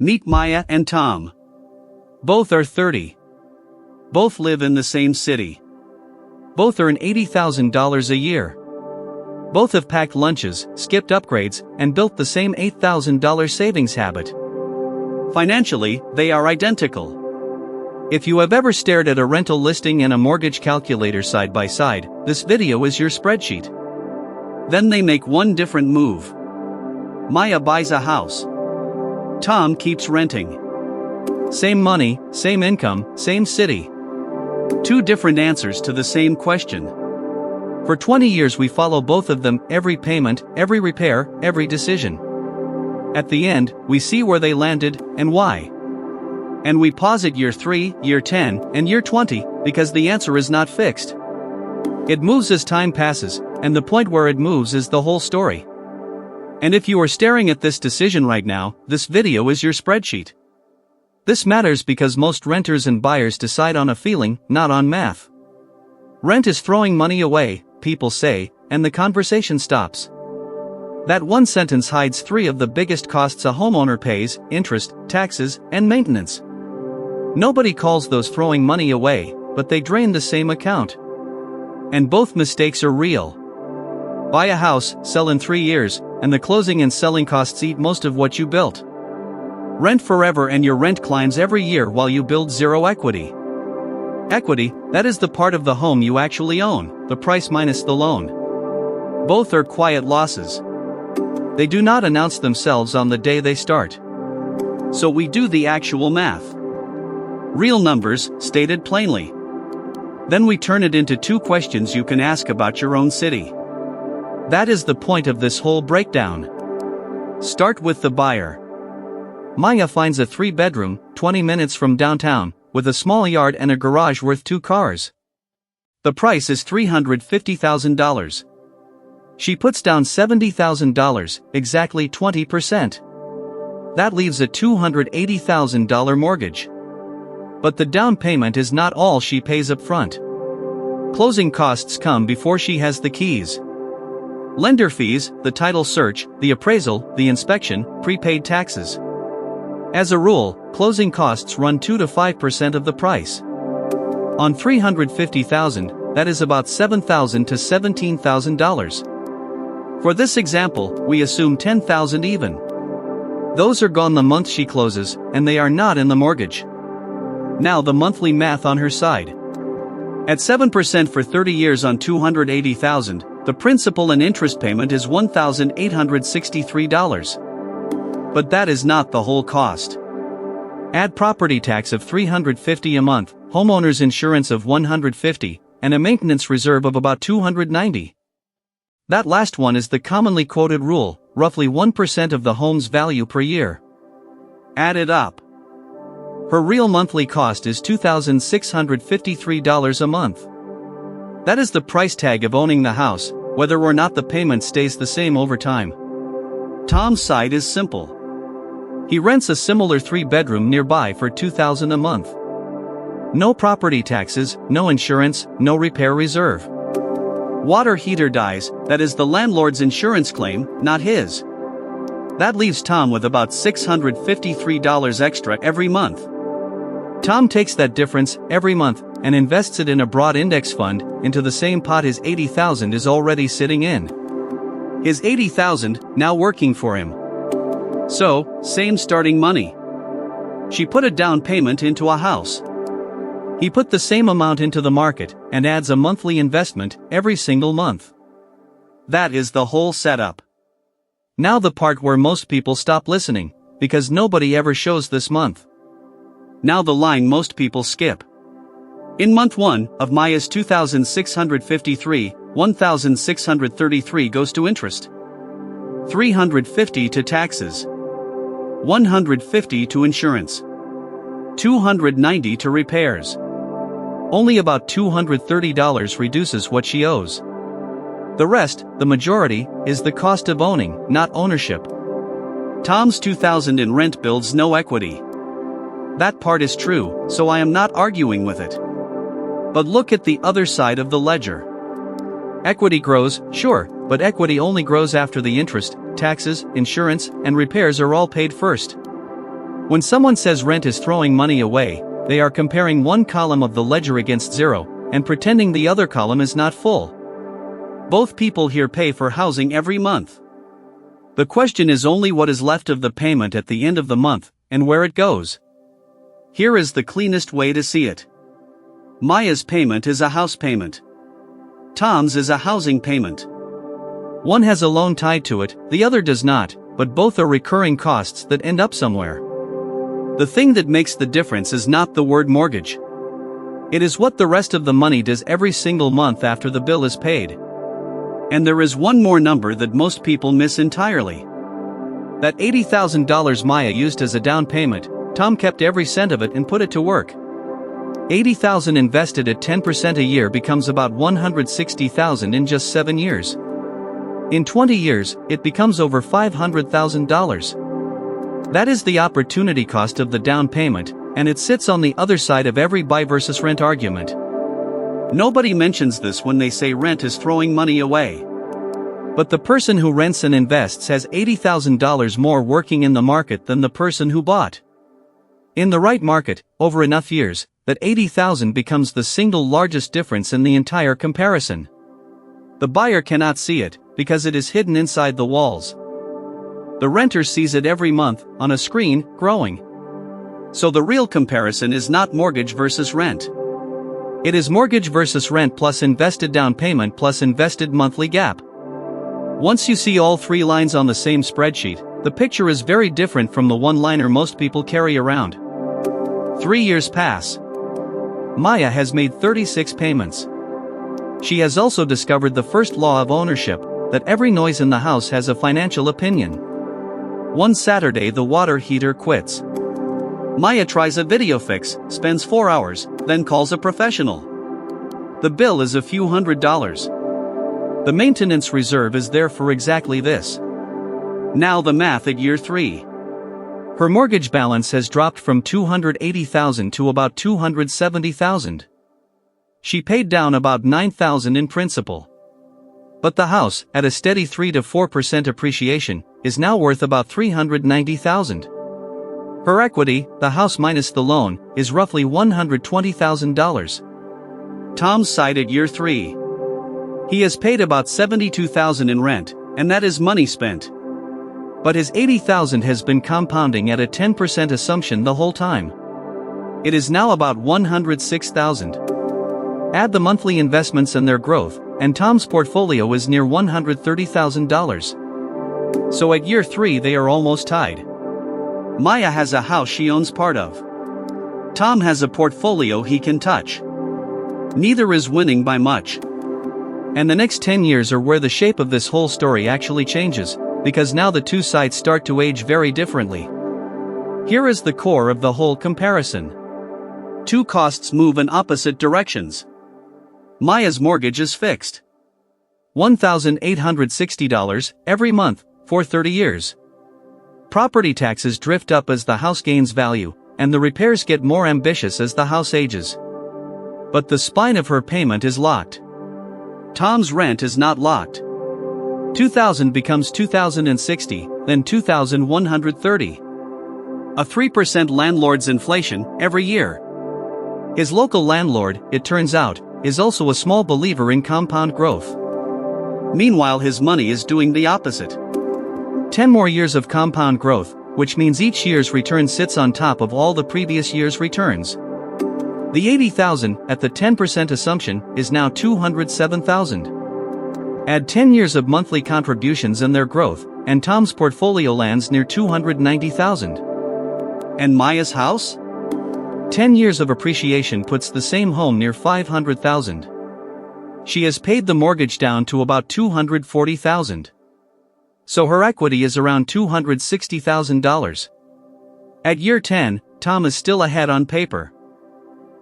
Meet Maya and Tom. Both are 30. Both live in the same city. Both earn $80,000 a year. Both have packed lunches, skipped upgrades, and built the same $8,000 savings habit. Financially, they are identical. If you have ever stared at a rental listing and a mortgage calculator side by side, this video is your spreadsheet. Then they make one different move. Maya buys a house. Tom keeps renting. Same money, same income, same city. Two different answers to the same question. For 20 years we follow both of them, every payment, every repair, every decision. At the end, we see where they landed, and why. And we pause at year 3, year 10, and year 20, because the answer is not fixed. It moves as time passes, and the point where it moves is the whole story. And if you are staring at this decision right now, this video is your spreadsheet. This matters because most renters and buyers decide on a feeling, not on math. Rent is throwing money away, people say, and the conversation stops. That one sentence hides 3 of the biggest costs a homeowner pays: interest, taxes, and maintenance. Nobody calls those throwing money away, but they drain the same account. And both mistakes are real. Buy a house, sell in 3 years, and the closing and selling costs eat most of what you built. Rent forever and your rent climbs every year while you build zero equity. Equity, that is the part of the home you actually own, the price minus the loan. Both are quiet losses. They do not announce themselves on the day they start. So we do the actual math. Real numbers, stated plainly. Then we turn it into 2 questions you can ask about your own city. That is the point of this whole breakdown. Start with the buyer. Maya finds a 3-bedroom, 20 minutes from downtown, with a small yard and a garage worth 2 cars. The price is $350,000. She puts down $70,000, exactly 20%. That leaves a $280,000 mortgage. But the down payment is not all she pays up front. Closing costs come before she has the keys. Lender fees, the title search, the appraisal, the inspection, prepaid taxes. As a rule, closing costs run 2 to 5% of the price. On $350,000, that is about $7,000 to $17,000. For this example, we assume $10,000 even. Those are gone the month she closes, and they are not in the mortgage. Now the monthly math on her side. At 7% for 30 years on $280,000, the principal and interest payment is $1,863. But that is not the whole cost. Add property tax of $350 a month, homeowner's insurance of $150, and a maintenance reserve of about $290. That last one is the commonly quoted rule, roughly 1% of the home's value per year. Add it up. Her real monthly cost is $2,653 a month. That is the price tag of owning the house, whether or not the payment stays the same over time. Tom's side is simple. He rents a similar 3-bedroom nearby for $2,000 a month. No property taxes, no insurance, no repair reserve. Water heater dies, that is the landlord's insurance claim, not his. That leaves Tom with about $653 extra every month. Tom takes that difference every month and invests it in a broad index fund into the same pot his $80,000 is already sitting in. His $80,000 now working for him. So, same starting money. She put a down payment into a house. He put the same amount into the market and adds a monthly investment every single month. That is the whole setup. Now the part where most people stop listening, because nobody ever shows this month. Now the line most people skip. In month 1 of Maya's $2,653, $1,633 goes to interest. $350 to taxes. $150 to insurance. $290 to repairs. Only about $230 reduces what she owes. The rest, the majority, is the cost of owning, not ownership. Tom's $2,000 in rent builds no equity. That part is true, so I am not arguing with it. But look at the other side of the ledger. Equity grows, sure, but equity only grows after the interest, taxes, insurance, and repairs are all paid first. When someone says rent is throwing money away, they are comparing one column of the ledger against zero, and pretending the other column is not full. Both people here pay for housing every month. The question is only what is left of the payment at the end of the month, and where it goes. Here is the cleanest way to see it. Maya's payment is a house payment. Tom's is a housing payment. One has a loan tied to it, the other does not, but both are recurring costs that end up somewhere. The thing that makes the difference is not the word mortgage. It is what the rest of the money does every single month after the bill is paid. And there is one more number that most people miss entirely. That $80,000 Maya used as a down payment, Tom kept every cent of it and put it to work. $80,000 invested at 10% a year becomes about $160,000 in just 7 years. In 20 years, it becomes over $500,000. That is the opportunity cost of the down payment, and it sits on the other side of every buy versus rent argument. Nobody mentions this when they say rent is throwing money away. But the person who rents and invests has $80,000 more working in the market than the person who bought. In the right market, over enough years, that $80,000 becomes the single largest difference in the entire comparison. The buyer cannot see it, because it is hidden inside the walls. The renter sees it every month, on a screen, growing. So the real comparison is not mortgage versus rent. It is mortgage versus rent plus invested down payment plus invested monthly gap. Once you see all three lines on the same spreadsheet, the picture is very different from the one-liner most people carry around. 3 years pass. Maya has made 36 payments. She has also discovered the first law of ownership, that every noise in the house has a financial opinion. One Saturday the water heater quits. Maya tries a video fix, spends 4 hours, then calls a professional. The bill is a few $100s. The maintenance reserve is there for exactly this. Now the math at year 3. Her mortgage balance has dropped from $280,000 to about $270,000. She paid down about $9,000 in principal. But the house, at a steady 3 to 4% appreciation, is now worth about $390,000. Her equity, the house minus the loan, is roughly $120,000. Tom's side at year 3. He has paid about $72,000 in rent, and that is money spent. But his $80,000 has been compounding at a 10% assumption the whole time. It is now about $106,000. Add the monthly investments and their growth, and Tom's portfolio is near $130,000. So at year 3 they are almost tied. Maya has a house she owns part of. Tom has a portfolio he can touch. Neither is winning by much. And the next 10 years are where the shape of this whole story actually changes, because now the two sides start to age very differently. Here is the core of the whole comparison. Two costs move in opposite directions. Maya's mortgage is fixed. $1,860 every month, for 30 years. Property taxes drift up as the house gains value, and the repairs get more ambitious as the house ages. But the spine of her payment is locked. Tom's rent is not locked. $2,000 becomes $2,060, then $2,130. A 3% landlord's inflation every year. His local landlord, it turns out, is also a small believer in compound growth. Meanwhile, his money is doing the opposite. 10 more years of compound growth, which means each year's return sits on top of all the previous year's returns. The $80,000, at the 10% assumption, is now $207,000. Add 10 years of monthly contributions and their growth, and Tom's portfolio lands near $290,000. And Maya's house? 10 years of appreciation puts the same home near $500,000. She has paid the mortgage down to about $240,000. So her equity is around $260,000. At year 10, Tom is still ahead on paper.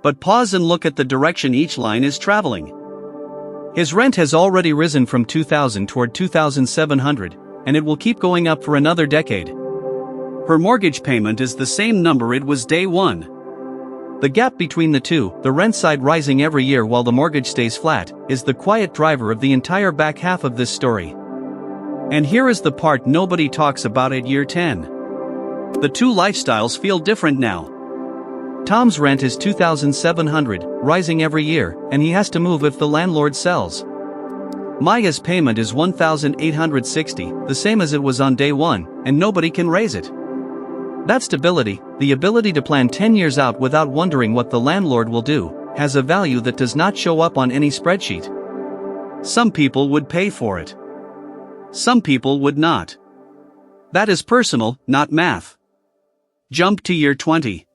But pause and look at the direction each line is traveling. His rent has already risen from $2,000 toward $2,700, and it will keep going up for another decade. Her mortgage payment is the same number it was day 1. The gap between the two, the rent side rising every year while the mortgage stays flat, is the quiet driver of the entire back half of this story. And here is the part nobody talks about at year 10. The two lifestyles feel different now. Tom's rent is $2,700, rising every year, and he has to move if the landlord sells. Maya's payment is $1,860, the same as it was on day one, and nobody can raise it. That stability, the ability to plan 10 years out without wondering what the landlord will do, has a value that does not show up on any spreadsheet. Some people would pay for it. Some people would not. That is personal, not math. Jump to year 20.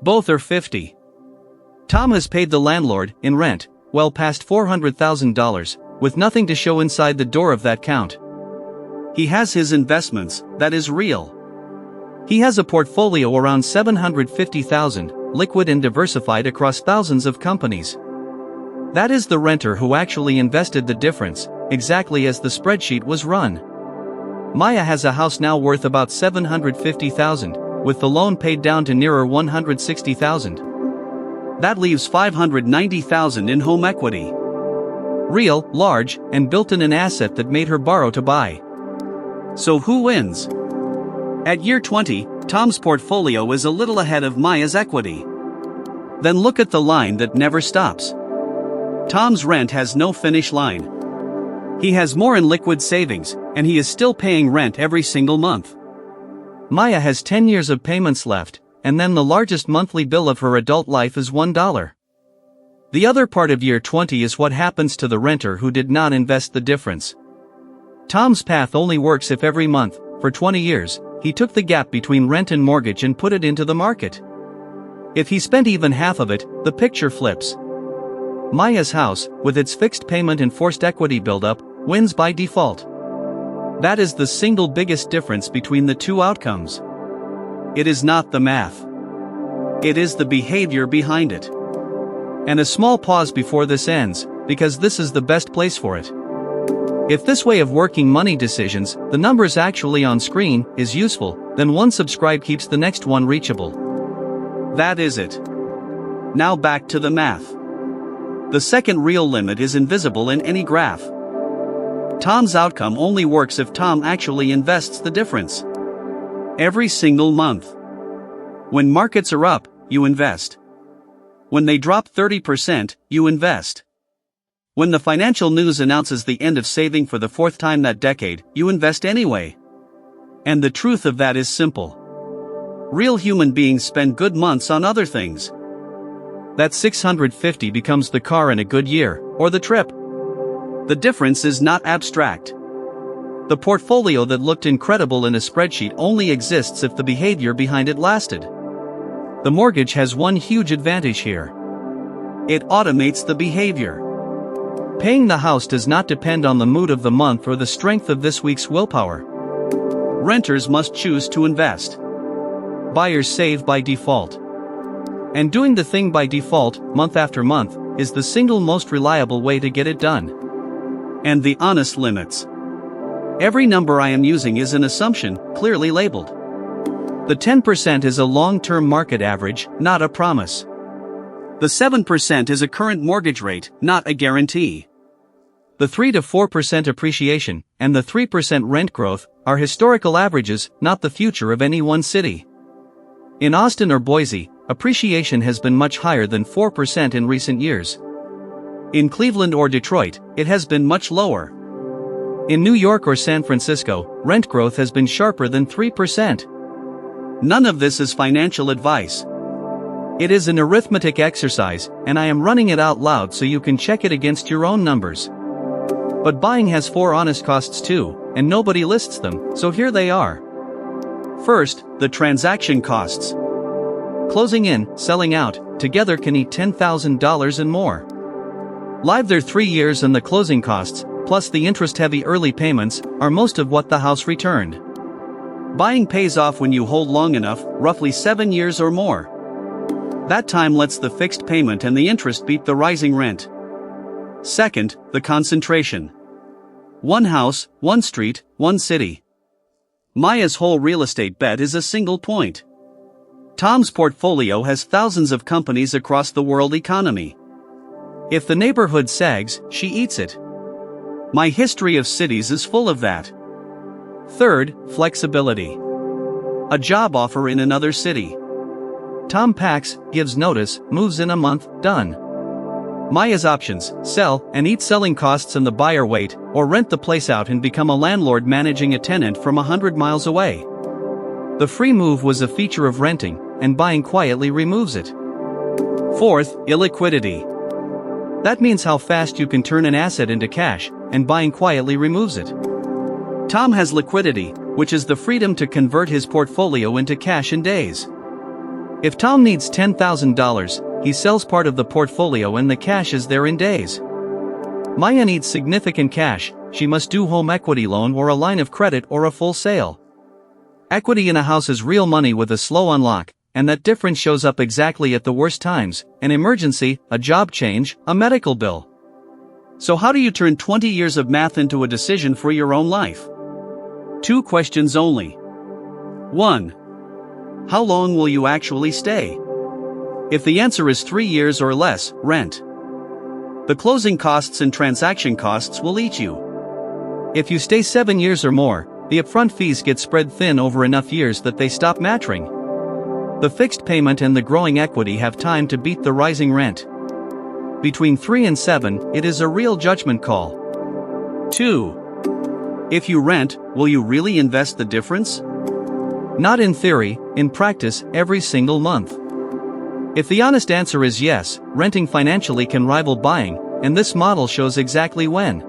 Both are 50. Tom has paid the landlord, in rent, well past $400,000, with nothing to show inside the door of that count. He has his investments, that is real. He has a portfolio around $750,000, liquid and diversified across thousands of companies. That is the renter who actually invested the difference, exactly as the spreadsheet was run. Maya has a house now worth about $750,000, with the loan paid down to nearer $160,000. That leaves $590,000 in home equity. Real, large, and built in an asset that made her borrow to buy. So who wins? At year 20, Tom's portfolio is a little ahead of Maya's equity. Then look at the line that never stops. Tom's rent has no finish line. He has more in liquid savings, and he is still paying rent every single month. Maya has 10 years of payments left, and then the largest monthly bill of her adult life is $1. The other part of year 20 is what happens to the renter who did not invest the difference. Tom's path only works if every month, for 20 years, he took the gap between rent and mortgage and put it into the market. If he spent even half of it, the picture flips. Maya's house, with its fixed payment and forced equity buildup, wins by default. That is the single biggest difference between the two outcomes. It is not the math. It is the behavior behind it. And a small pause before this ends, because this is the best place for it. If this way of working money decisions, the numbers actually on screen, is useful, then one subscribe keeps the next one reachable. That is it. Now back to the math. The second real limit is invisible in any graph. Tom's outcome only works if Tom actually invests the difference. Every single month. When markets are up, you invest. When they drop 30%, you invest. When the financial news announces the end of saving for the fourth time that decade, you invest anyway. And the truth of that is simple. Real human beings spend good months on other things. That $650 becomes the car in a good year, or the trip. The difference is not abstract. The portfolio that looked incredible in a spreadsheet only exists if the behavior behind it lasted. The mortgage has one huge advantage here. It automates the behavior. Paying the house does not depend on the mood of the month or the strength of this week's willpower. Renters must choose to invest. Buyers save by default. And doing the thing by default, month after month, is the single most reliable way to get it done. And the honest limits. Every number I am using is an assumption, clearly labeled. The 10% is a long-term market average, not a promise. The 7% is a current mortgage rate, not a guarantee. The 3 to 4% appreciation, and the 3% rent growth, are historical averages, not the future of any one city. In Austin or Boise, appreciation has been much higher than 4% in recent years. In Cleveland or Detroit, it has been much lower. In New York or San Francisco, rent growth has been sharper than 3%. None of this is financial advice. It is an arithmetic exercise, and I am running it out loud so you can check it against your own numbers. But buying has 4 honest costs too, and nobody lists them, so here they are. First, the transaction costs. Closing in, selling out, together can eat $10,000 and more. Live their 3 years and the closing costs, plus the interest-heavy early payments, are most of what the house returned. Buying pays off when you hold long enough, roughly 7 years or more. That time lets the fixed payment and the interest beat the rising rent. Second, the concentration. One house, one street, one city. Maya's whole real estate bet is a single point. Tom's portfolio has thousands of companies across the world economy. If the neighborhood sags, she eats it. My history of cities is full of that. Third, flexibility. A job offer in another city. Tom packs, gives notice, moves in a month, done. Maya's options: sell and eat selling costs and the buyer wait, or rent the place out and become a landlord managing a tenant from 100 miles away. The free move was a feature of renting, and buying quietly removes it. Fourth, illiquidity. That means how fast you can turn an asset into cash, and buying quietly removes it. Tom has liquidity, which is the freedom to convert his portfolio into cash in days. If Tom needs $10,000, he sells part of the portfolio and the cash is there in days. Maya needs significant cash. She must do home equity loan or a line of credit or a full sale. Equity in a house is real money with a slow unlock, and that difference shows up exactly at the worst times: an emergency, a job change, a medical bill. So how do you turn 20 years of math into a decision for your own life? 2 questions only. 1. How long will you actually stay? If the answer is 3 years or less, rent. The closing costs and transaction costs will eat you. If you stay 7 years or more, the upfront fees get spread thin over enough years that they stop mattering. The fixed payment and the growing equity have time to beat the rising rent. Between 3 and 7, it is a real judgment call. 2. If you rent, will you really invest the difference? Not in theory, in practice, every single month. If the honest answer is yes, renting financially can rival buying, and this model shows exactly when.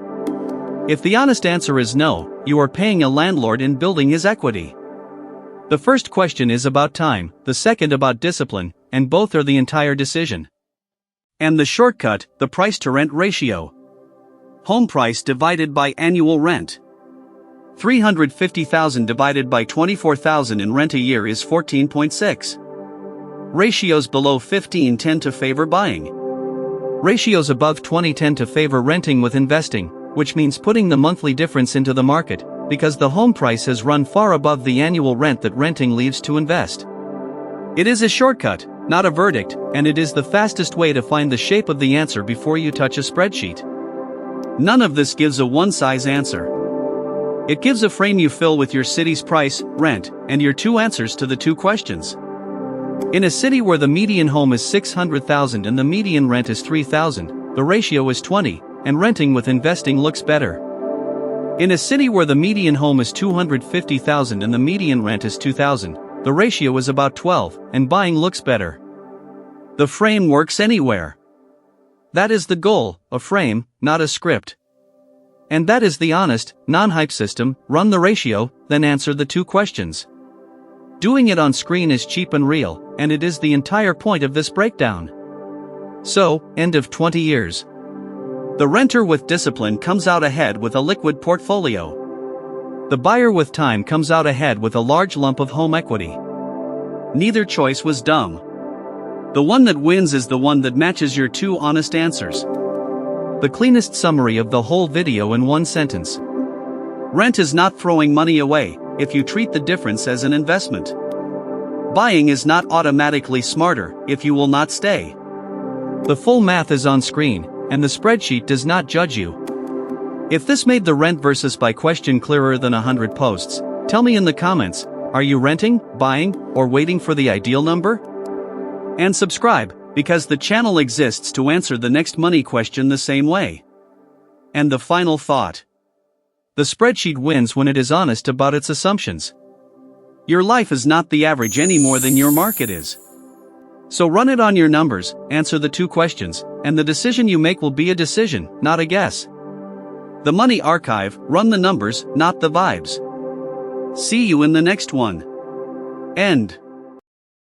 If the honest answer is no, you are paying a landlord in building his equity. The first question is about time, the second about discipline, and both are the entire decision. And the shortcut, the price-to-rent ratio. Home price divided by annual rent. $350,000 divided by $24,000 in rent a year is 14.6. Ratios below 15 tend to favor buying. Ratios above 20 tend to favor renting with investing, which means putting the monthly difference into the market, because the home price has run far above the annual rent that renting leaves to invest. It is a shortcut, not a verdict, and it is the fastest way to find the shape of the answer before you touch a spreadsheet. None of this gives a one-size answer. It gives a frame you fill with your city's price, rent, and your 2 answers to the 2 questions. In a city where the median home is $600,000 and the median rent is $3,000, the ratio is 20, and renting with investing looks better. In a city where the median home is $250,000 and the median rent is $2,000, the ratio is about 12, and buying looks better. The frame works anywhere. That is the goal, a frame, not a script. And that is the honest, non-hype system: run the ratio, then answer the 2 questions. Doing it on screen is cheap and real, and it is the entire point of this breakdown. So, end of 20 years. The renter with discipline comes out ahead with a liquid portfolio. The buyer with time comes out ahead with a large lump of home equity. Neither choice was dumb. The one that wins is the one that matches your 2 honest answers. The cleanest summary of the whole video in 1 sentence. Rent is not throwing money away, if you treat the difference as an investment. Buying is not automatically smarter, if you will not stay. The full math is on screen, and the spreadsheet does not judge you. If this made the rent versus buy question clearer than 100 posts, tell me in the comments: are you renting, buying, or waiting for the ideal number? And subscribe, because the channel exists to answer the next money question the same way. And the final thought. The spreadsheet wins when it is honest about its assumptions. Your life is not the average any more than your market is. So run it on your numbers, answer the 2 questions, and the decision you make will be a decision, not a guess. The Money Archive: run the numbers, not the vibes. See you in the next one. End.